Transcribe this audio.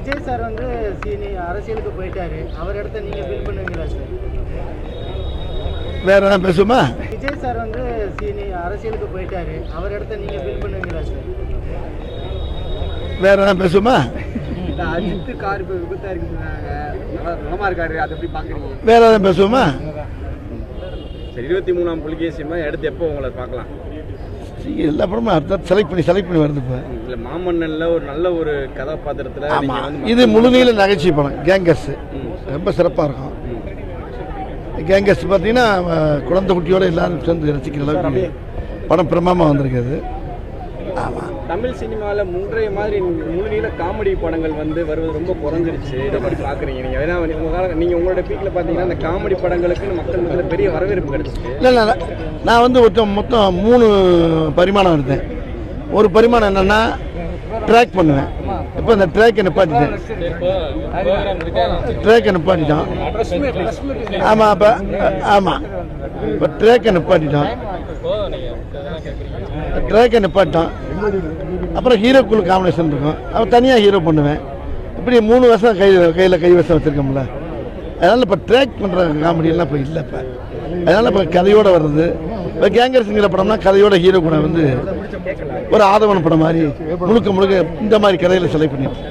Vijay sir வந்து அரசியலுக்கு போயிட்டாரு, அவர் இடத்த நீங்க ஃபில் பண்ணுவீங்களா சார்? வேற என்ன பேசுமா? விஜய் சார் வந்து அரசியலுக்கு போயிட்டாரு, அவர் இடத்த நீங்க ஃபில் பண்ணுவீங்களா சார்? வேற என்ன பேசுமா? அஜித் கார் இப்போ விபத்தா இருக்குறாங்க, நலமா இருக்காரு, அதை எப்படி பாக்குறீங்க? வேற என்ன பேசுமா? சரி, 23ஆம் புலிகேசியமா எடுத்து எப்போ உங்களை பார்க்கலாம்? எல்லா படமும் அடுத்த செலக்ட் பண்ணி வருது இப்போ. இல்லை, மாமன்னன்ல ஒரு நல்ல ஒரு கதாபாத்திரத்தில் ஆமாம், இது முழுநீள நகைச்சுவை படம் கேங்கர்ஸ், ரொம்ப சிறப்பாக இருக்கும். கேங்கர்ஸ் பார்த்தீங்கன்னா குழந்தை குட்டியோட எல்லாரும் சேர்ந்து ரசிக்கிற அளவுக்கு படம் பிரமாமா வந்திருக்குது. ஆமாம், தமிழ் சினிமாவில் முன்றைய மாதிரி முழுநீள காமெடி படங்கள் வந்து வருவது ரொம்ப குறைஞ்சிருச்சு. இதை மாதிரி பார்க்குறீங்க நீங்கள்? ஏன்னா நீங்கள் உங்களோட பீக்கில் பார்த்தீங்கன்னா அந்த காமெடி படங்களுக்கு மக்கள் மத்தியில் பெரிய வரவேற்பு கிடைச்சிச்சு. இல்லை, நான் வந்து மொத்தம் 3 பரிமாணம் எடுத்தேன். ஒரு பரிமாணம் என்னென்னா ட்ராக் பண்ணுவேன். இப்போ இந்த ட்ராக்கை நிப்பாட்டிட்டேன். ஆமாம், இப்போ ட்ராக்கை நிப்பாட்டிட்டான். அப்புறம் ஹீரோக்குள்ள காம்பினேஷன் இருக்கும், அவன் தனியாக ஹீரோ பண்ணுவேன். இப்படி 3 வருஷம் கையில் கைவசம் வச்சுருக்கோம்ல. அதனால் இப்போ ட்ராக் பண்ணுற காமெடியெல்லாம் இப்போ இல்லை. இப்போ அதனால் இப்போ கதையோடு வர்றது. இப்போ கேங்கர்ஸுங்கிற படம்னா கதையோட ஹீரோ கூட வந்து ஒரு ஆதவன படம் மாதிரி முழுக்க இந்த மாதிரி கதையில் செலக்ட் பண்ணிட்டு